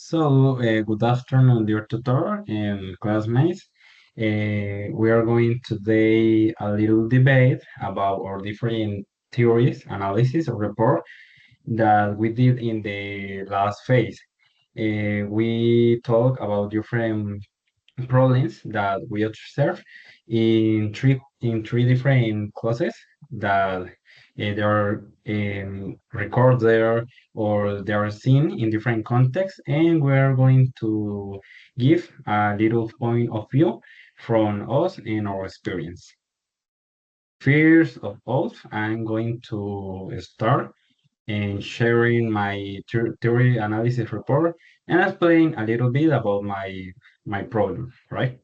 Good afternoon, dear tutor and classmates. We are going today a little debate about our different theories, analysis, or report that we did in the last phase. We talk about different problems that we observe in three different classes that they are recorded there or they are seen in different contexts, and we are going to give a little point of view from us and our experience. First of all, I'm going to start and sharing my theory analysis report and explain a little bit about my problem, right?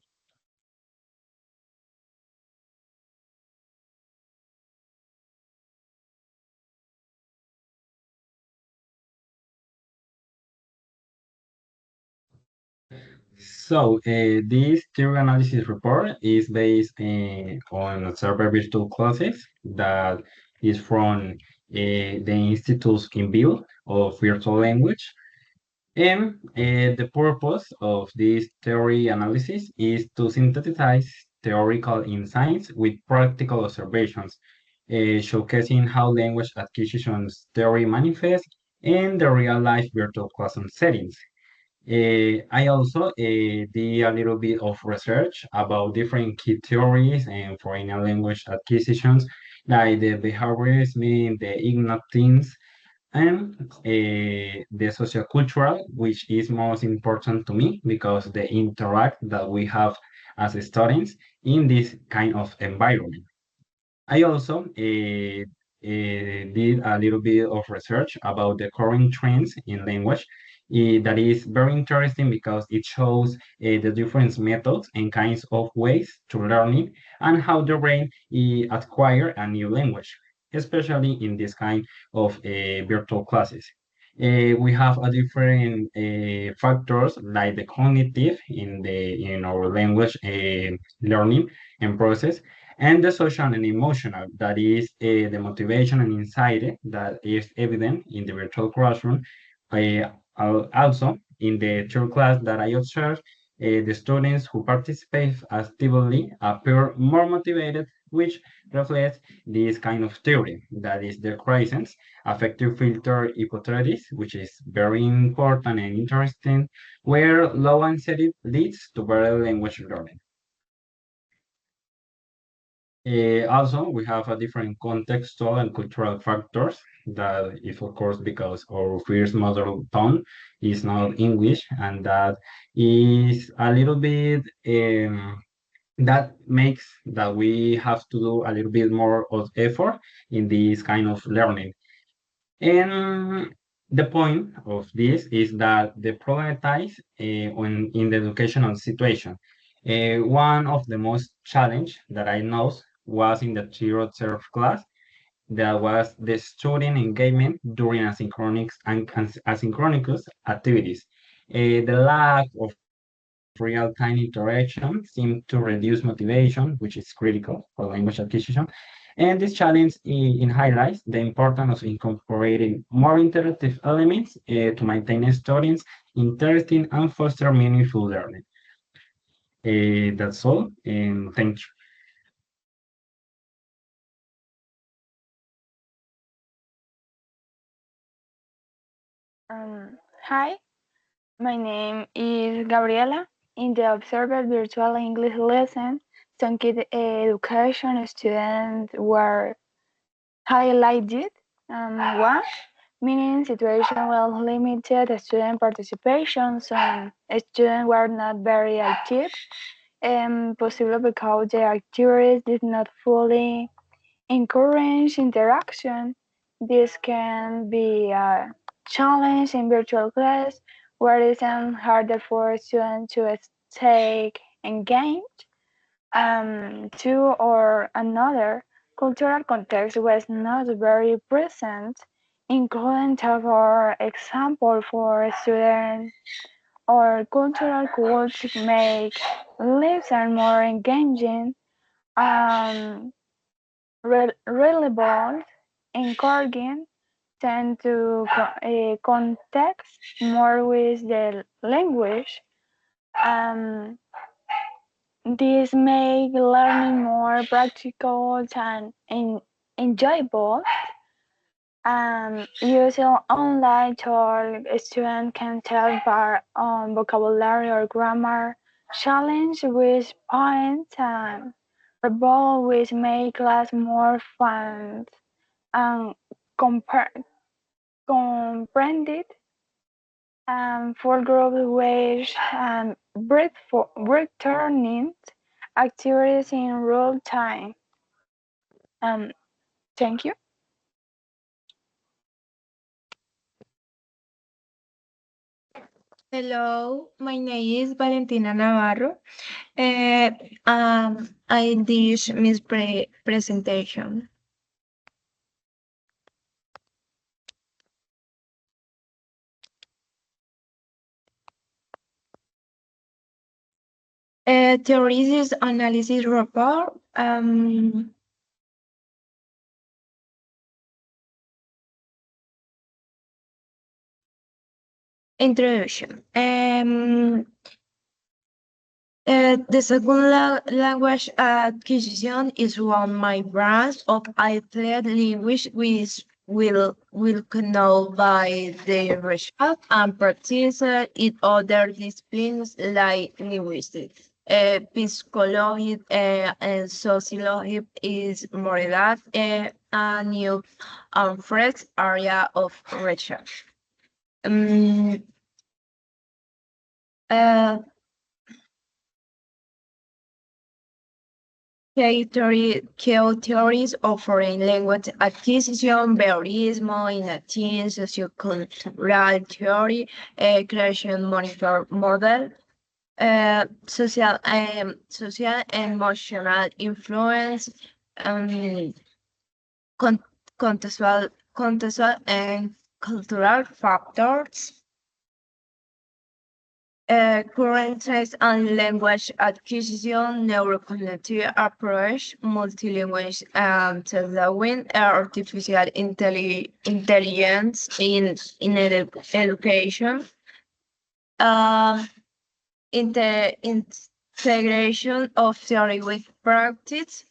This theory analysis report is based on observer virtual classes that is from the Institute in Build of Virtual Language. And the purpose of this theory analysis is to synthesize theoretical insights with practical observations, showcasing how language acquisition theory manifests in the real-life virtual classroom settings. I also did a little bit of research about different key theories and foreign language acquisitions, like the behaviorism, the ignorance, and the sociocultural, which is most important to me because the interact that we have as students in this kind of environment. I also did a little bit of research about the current trends in language. That is very interesting because it shows the different methods and kinds of ways to learning and how the brain acquire a new language, especially in this kind of virtual classes. We have a different factors like the cognitive in our language learning and process, and the social and emotional, that is the motivation and anxiety that is evident in the virtual classroom. Also, in the third class that I observed, the students who participate actively appear more motivated, which reflects this kind of theory, that is the crisis affective filter hypothesis, which is very important and interesting, where low anxiety leads to better language learning. Also, we have a different contextual and cultural factors that is, of course, because our first mother tongue is not English, and that is a little bit that makes that we have to do a little bit more of effort in this kind of learning. And the point of this is that the problematize in the educational situation. One of the most challenge that I know was in the zero observed class. That was the student engagement during asynchronous and asynchronous activities. The lack of real-time interaction seemed to reduce motivation, which is critical for language acquisition. And this challenge in highlights the importance of incorporating more interactive elements to maintain students' interesting and foster meaningful learning. That's all, and thank you. Hi, my name is Gabriela. In the Observer Virtual English lesson, some kid education students were highlighted. One, meaning situation with limited student participation, some students were not very active, and possibly because the activities did not fully encourage interaction. This can be a challenge in virtual class where it is harder for students to stay engaged. Two or another cultural context was not very present, including for example for students or cultural could make lesson more engaging. Um, relevant, encouraging tend to context more with the language. Um, this make learning more practical and enjoyable. Using online tools, students can take part on vocabulary or grammar challenge with points and rebuttal, which make class more fun and comprehended. For group which returning activities in real time. Um, Thank you. Hello, my name is Valentina Navarro. Uh, I did this presentation. Theories analysis report. Introduction. The second language acquisition is one of my branch of applied language which will know by the research and practice in other disciplines like linguistics. Psychology and sociology is more that a new and fresh area of research. Um, uh, Theories of foreign language acquisition, verismo, inatine, sociocultural theory, creation monitor model, social and emotional influence, um, con- contextual and cultural factors. Current trends and language acquisition, neurocognitive approach, multilingual development, artificial intelligence education, uh, integration of theory with practice,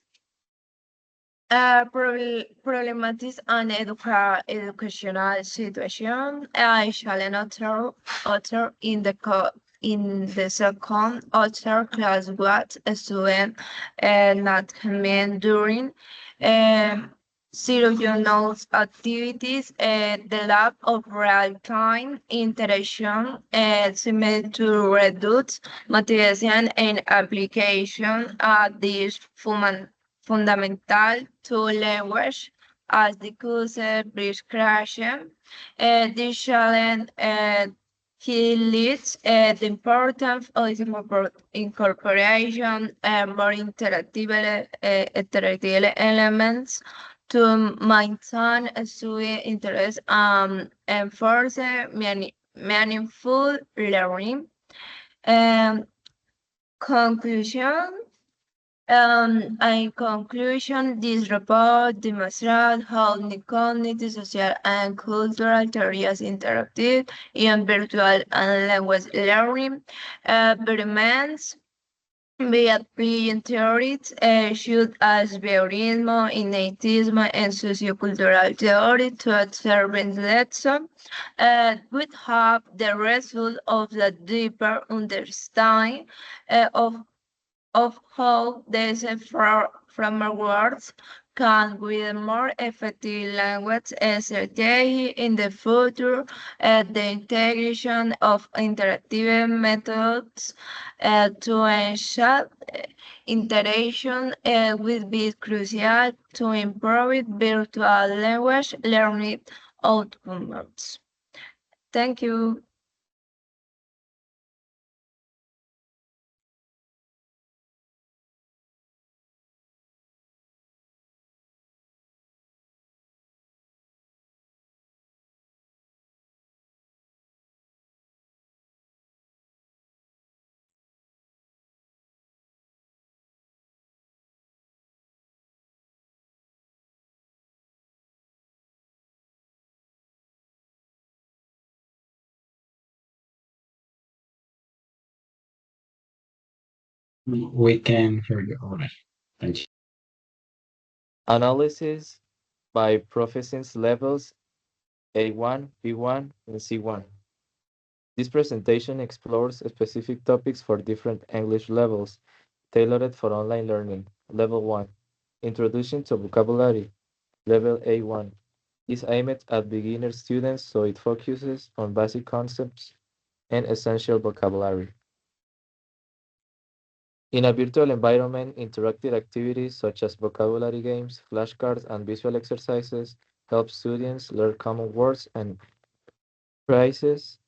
problematics and educational situation. I challenge author in the second author class what a student not meant during um, zero journals activities, the lack of real-time interaction, seems to reduce motivation and application at this fundamental to language as the cursor bridge crashing. This challenge he leads the importance of incorporation and more interactive elements to maintain a student interest and enforce meaningful learning. Um, Conclusion. In conclusion, this report demonstrates how the cognitive, social, and cultural theories interactive in virtual and language learning experiments via applied theories should as verismo, innatism, and sociocultural theory to observe lesson would have the result of the deeper understanding of how these frameworks can with more effective language strategy in the future, the integration of interactive methods to ensure interaction will be crucial to improve virtual language learning outcomes. Thank you. We can hear you already. Thank you. Analysis by proficiency levels A1, B1, and C1. This presentation explores specific topics for different English levels, tailored for online learning. Level 1. Introduction to vocabulary. Level A1 is aimed at beginner students, so it focuses on basic concepts and essential vocabulary. In a virtual environment, interactive activities such as vocabulary games, flashcards, and visual exercises help students learn common words and phrases.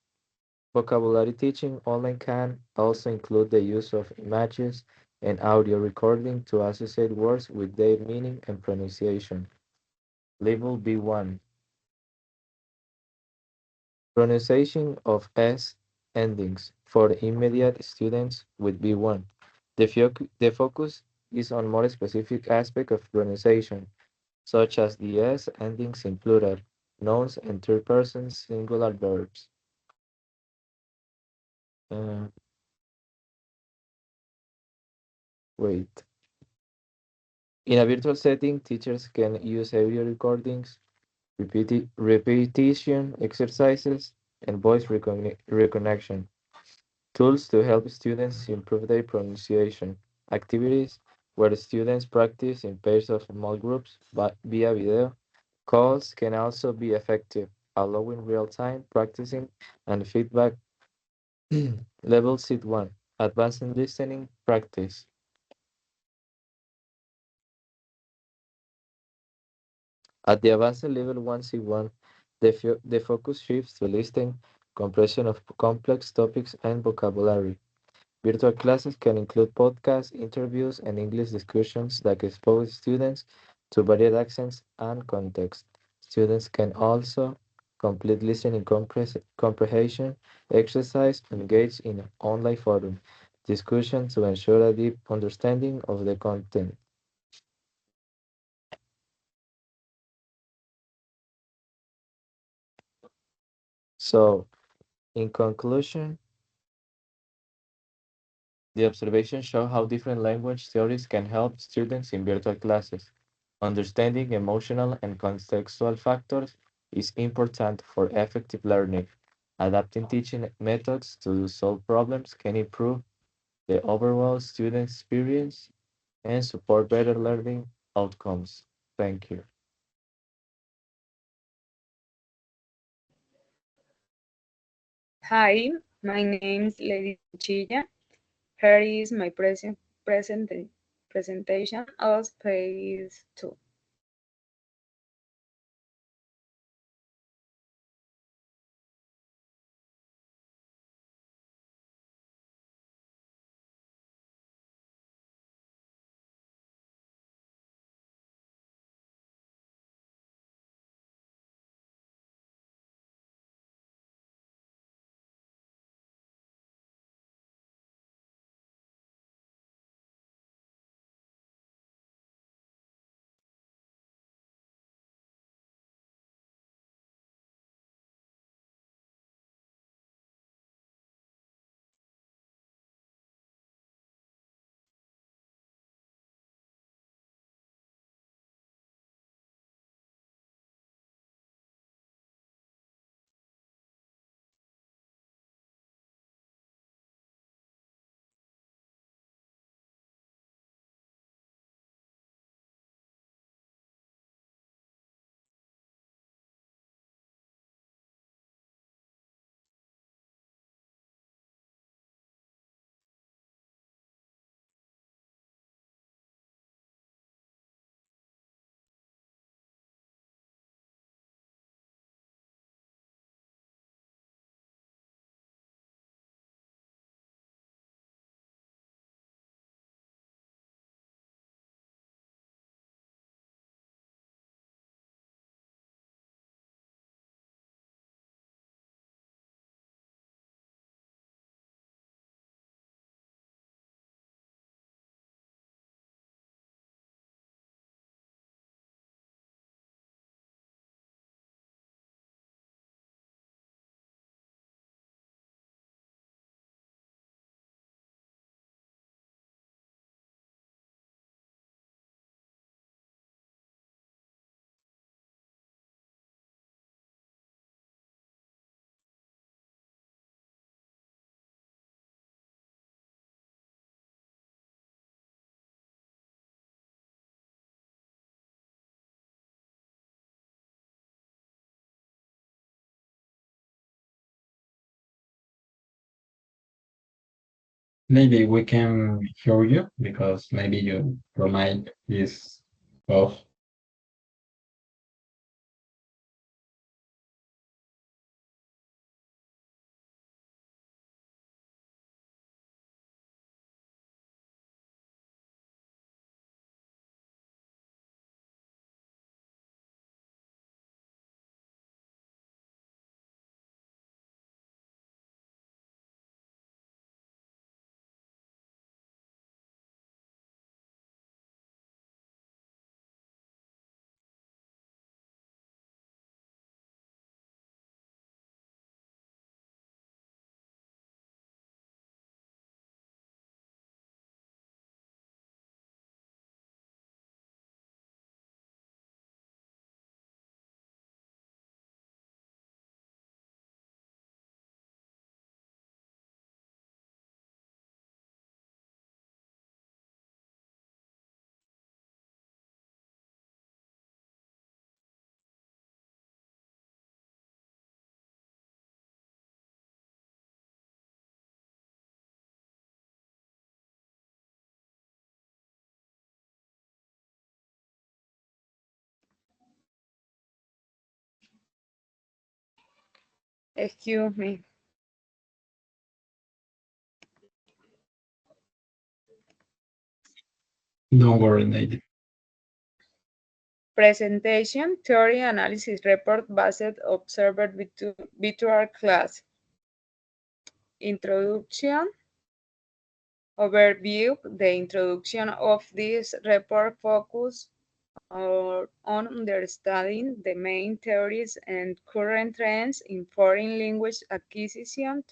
Vocabulary teaching online can also include the use of images and audio recording to associate words with their meaning and pronunciation. Level B1. Pronunciation of S endings for immediate students with B1. The focus is on more specific aspects of pronunciation, such as the S endings in plural, nouns, and third person singular verbs. Uh, wait. In a virtual setting, teachers can use audio recordings, repetition exercises, and voice recognition tools to help students improve their pronunciation. Activities where students practice in pairs of small groups via video calls can also be effective, allowing real-time practicing and feedback. Level Seat 1. Advanced listening practice. At the advanced level 1C1, the focus shifts to listening, compression of complex topics, and vocabulary. Virtual classes can include podcasts, interviews, and English discussions that expose students to varied accents and contexts. Students can also complete listening comprehension exercise and engage in online forum discussion to ensure a deep understanding of the content. So, in conclusion, the observations show how different language theories can help students in virtual classes. Understanding emotional and contextual factors is important for effective learning. Adapting teaching methods to solve problems can improve the overall student experience and support better learning outcomes. Thank you. Hi, my name is Lady Chilla. Here is my presentation of phase 2. Maybe we can hear you because maybe your mic is off. Excuse me. Don't worry, Nate. Presentation, theory, analysis, report, based, observer, virtual class. Introduction, overview. The introduction of this report focus on understanding the main theories and current trends in foreign language acquisition.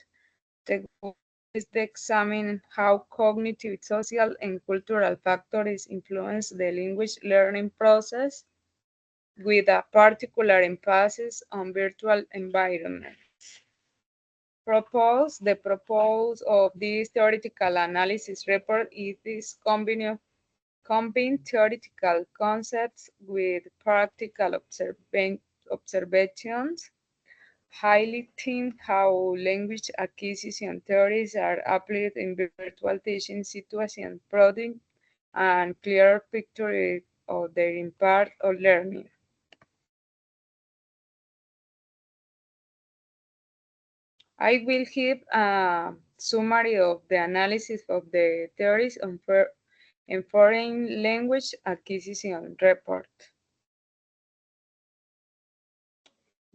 The goal is to examine how cognitive, social, and cultural factors influence the language learning process, with a particular emphasis on virtual environments. The purpose of this theoretical analysis report is this combine theoretical concepts with practical observations, highlighting how language acquisition theories are applied in virtual teaching situations, providing a clear picture of their impact on learning. I will give a summary of the analysis of the theories on in foreign language acquisition report.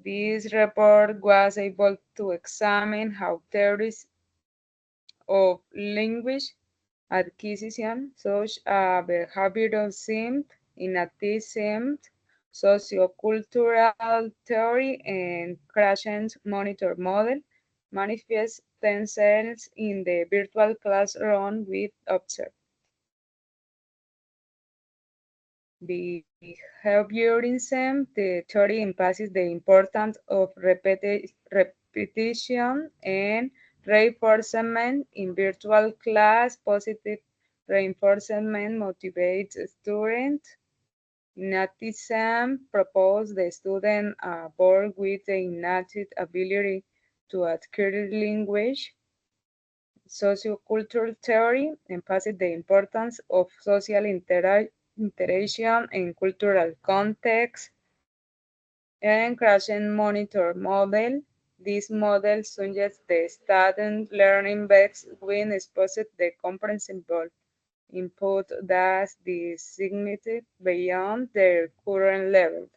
This report was able to examine how theories of language acquisition, such as behavioral science, inactive science, sociocultural theory, and Krashen's monitor model, manifest themselves in the virtual classroom with observed. Behaviorism, the theory emphasizes the importance of repetition and reinforcement in virtual class. Positive reinforcement motivates students. Inactivism proposes the student born with the innate ability to acquire language. Sociocultural theory emphasizes the importance of social interaction and cultural context. And Krashen monitor model. This model suggests the student learning best when exposed the comprehensible input that is significant beyond their current level.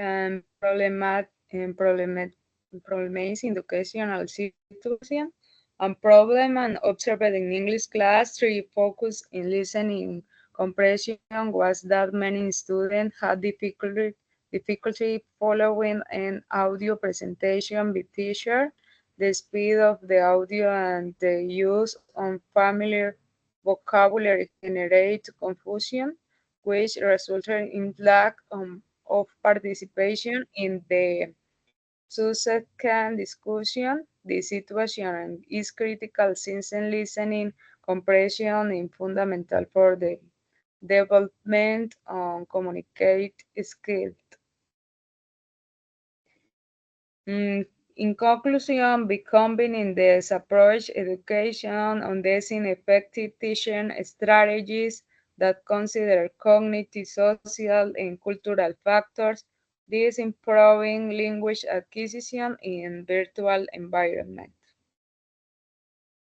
And problems in educational situation and problem and observed in English class 3 focus in listening comprehension was that many students had difficulty following an audio presentation with teacher. The speed of the audio and the use of familiar vocabulary generate confusion, which resulted in lack of participation in the subsequent discussion. the situation is critical since listening comprehension is fundamental for the development on communicate skills. Mm, In conclusion, by combining this approach, education on these effective teaching strategies that consider cognitive, social, and cultural factors, this improving language acquisition in virtual environment.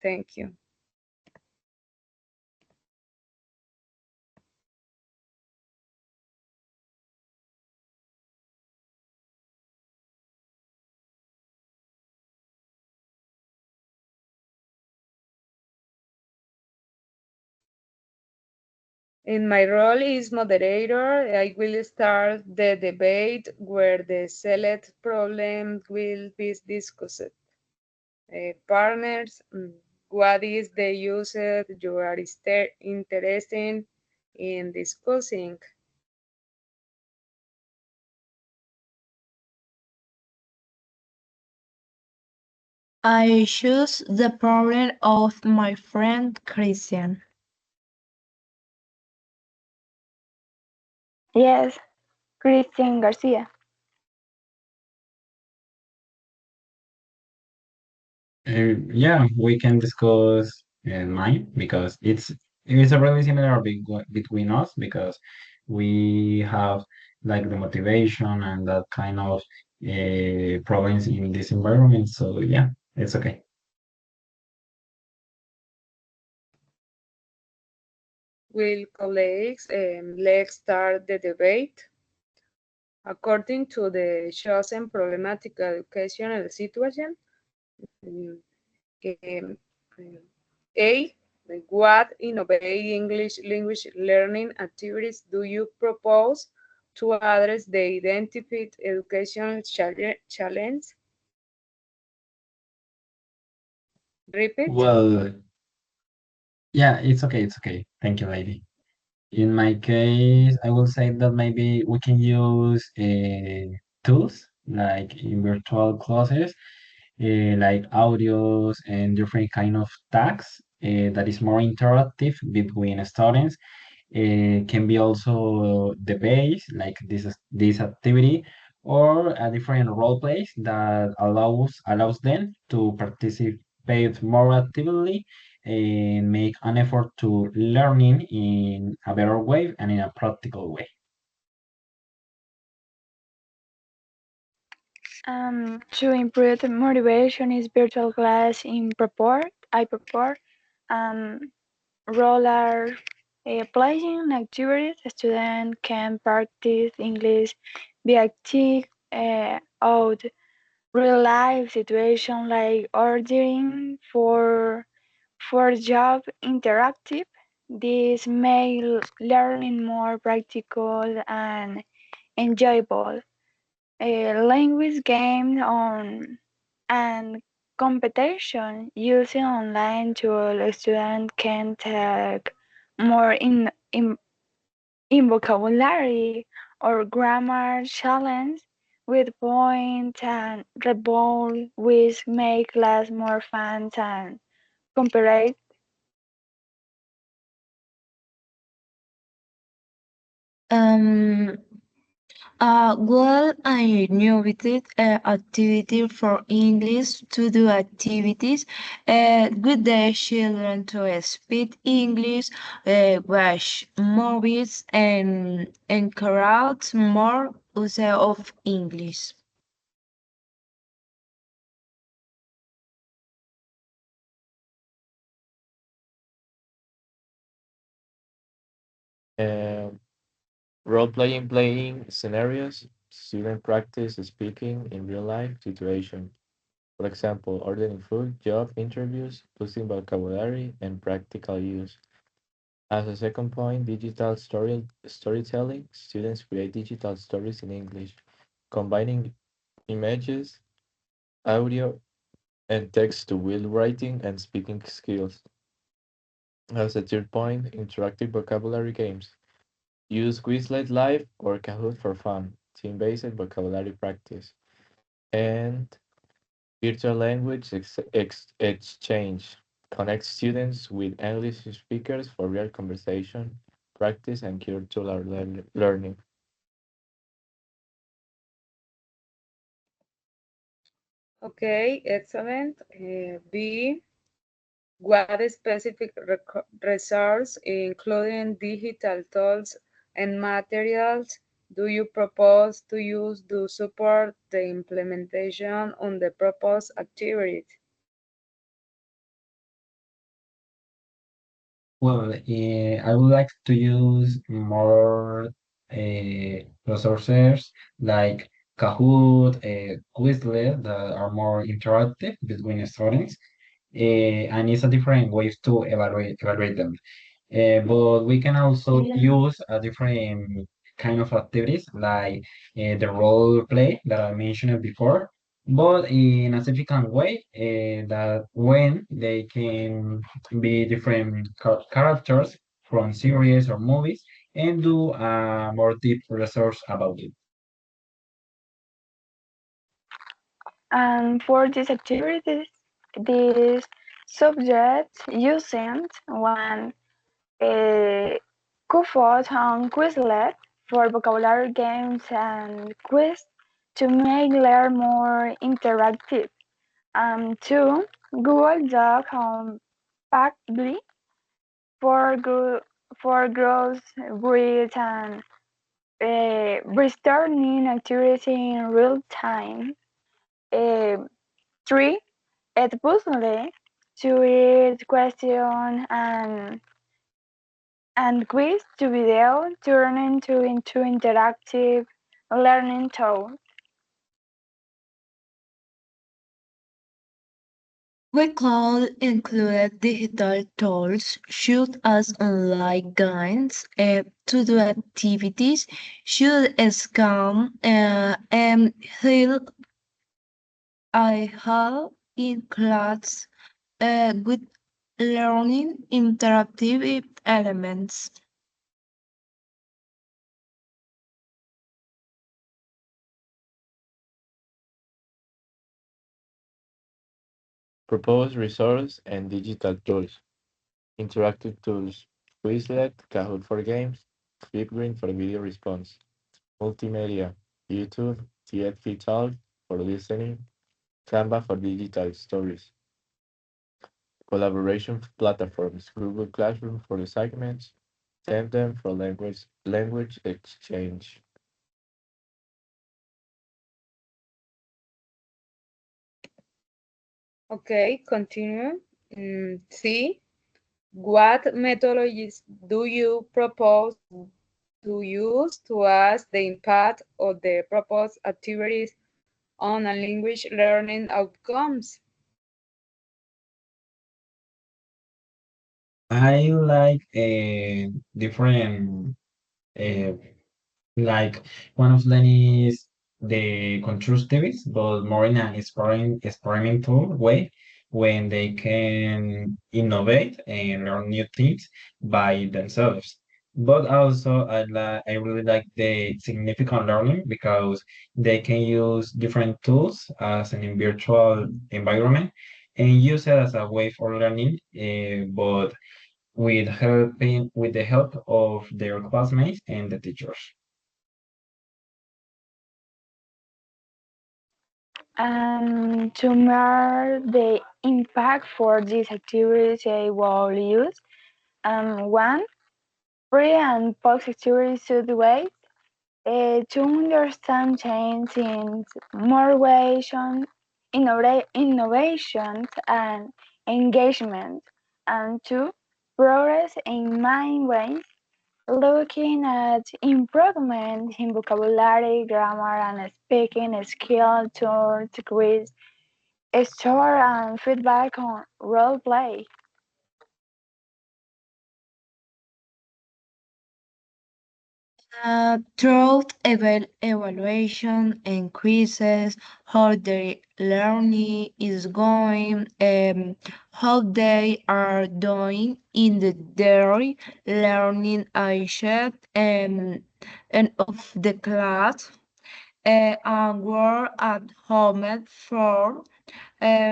Thank you. In my role as moderator, I will start the debate where the select problem will be discussed. Partners, what is the user you are interested in discussing? I choose the problem of my friend Christian. Yes, Christian Garcia. Yeah, we can discuss mine because it's a really similar between us because we have like the motivation and that kind of problems in this environment. So yeah, it's okay. Will colleagues, let's start the debate. According to the chosen problematic educational situation, mm, um, A, what innovative English language learning activities do you propose to address the identified educational challenge? Repeat. Well, yeah, it's okay. It's okay. Thank you, lady. In my case, I will say that maybe we can use tools like in virtual classes, like audios and different kind of tags that is more interactive between students. Can be also the base, like this activity, or a different role plays that allows them to participate more actively and make an effort to learning in a better way and in a practical way. To improve the motivation is virtual class in proport. I propose um, roller playing activities. Students can practice English, be active out real life situation like ordering for job interactive. This make learning more practical and enjoyable. A language game on and competition using online tools, students can take more in vocabulary or grammar challenge with point and rebel, which make class more fun and compare. Um, I innovated activity for English to do activities with the children to speak English, watch movies, and encourage more use of English. Um, Role playing scenarios, student practice speaking in real life situation. For example, ordering food, job interviews, boosting vocabulary, and practical use. As a second point, storytelling. Students create digital stories in English, combining images, audio, and text to build writing and speaking skills. As a third point, interactive vocabulary games. Use Quizlet Live or Kahoot for fun, team-based vocabulary practice. And Virtual language exchange connects students with English speakers for real conversation, practice, and cultural learning. Okay, excellent. B, what specific resource, including digital tools and materials, do you propose to use to support the implementation on the proposed activity? Well, I would like to use more resources like Kahoot, Quizlet that are more interactive between students, and it's a different ways to evaluate them. But we can also use a different kind of activities like the role play that I mentioned before, but in a significant way that when they can be different characters from series or movies and do a more deep research about it. And for these activities, these subjects using one Kufot on Quizlet for vocabulary games and quiz to make learn more interactive. And two, Google Doc on Packly for for growth, grit, and brainstorming activity in real time. Uh, Three, it puzzle to read question and quiz to video, turning into interactive learning tool. We could include digital tools, shoot as online guides to do activities, should scan and heal I have in class with learning interactive elements. Propose resource and digital tools. Interactive tools. Quizlet, Kahoot for games, Flipgrid for video response. Multimedia. YouTube, TFT Talk for listening, Canva for digital stories. Collaboration platforms. Google Classroom for assignments, Tandem for language exchange. Okay, continue. C, what methodologies do you propose to use to assess the impact of the proposed activities on a language learning outcomes? I like different uh, like one of them is the constructivists, but more in an experimental way when they can innovate and learn new things by themselves. But also, I really like the significant learning because they can use different tools as an in virtual environment and use it as a way for learning, but with the help of their classmates and the teachers. And to measure the impact for these activities, I will use one, pre and post activities way to understand change in motivation, innovations, and engagement, and two, progress in main ways, looking at improvement in vocabulary, grammar, and speaking skill towards quiz, store, and feedback on role play. Through evaluation increases how their learning is going, how they are doing in the daily learning action and of the class, and work at home for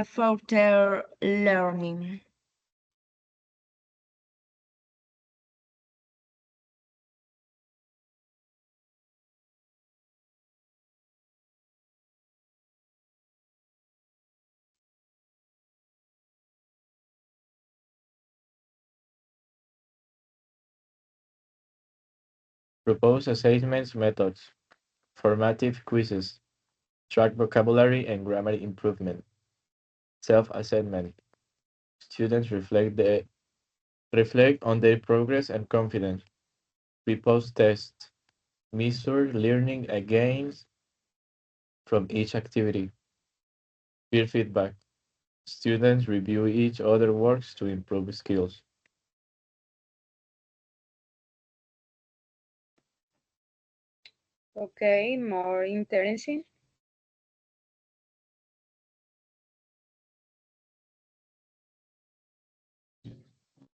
for their learning. Propose assessments methods, formative quizzes, track vocabulary and grammar improvement, self-assessment. Students reflect on their progress and confidence. Pre-post tests, measure learning gains from each activity. Peer feedback. Students review each other's works to improve skills. Okay, more interesting.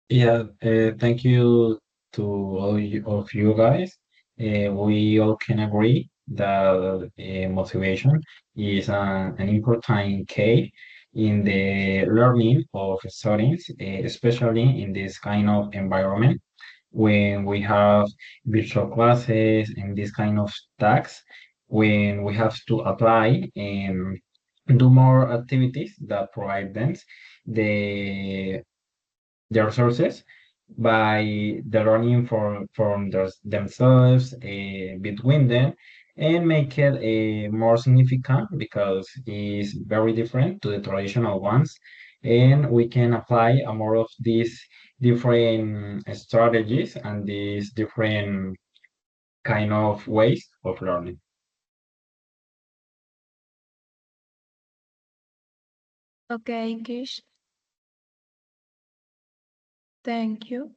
Yeah, thank you to of you guys. We all can agree that motivation is an important key in the learning of students, especially in this kind of environment when we have virtual classes and this kind of tasks, when we have to apply and do more activities that provide them the the resources by the learning from themselves between them and make it more significant because it's very different to the traditional ones and we can apply a more of these different strategies and these different kind of ways of learning. Okay, Kish. Thank you.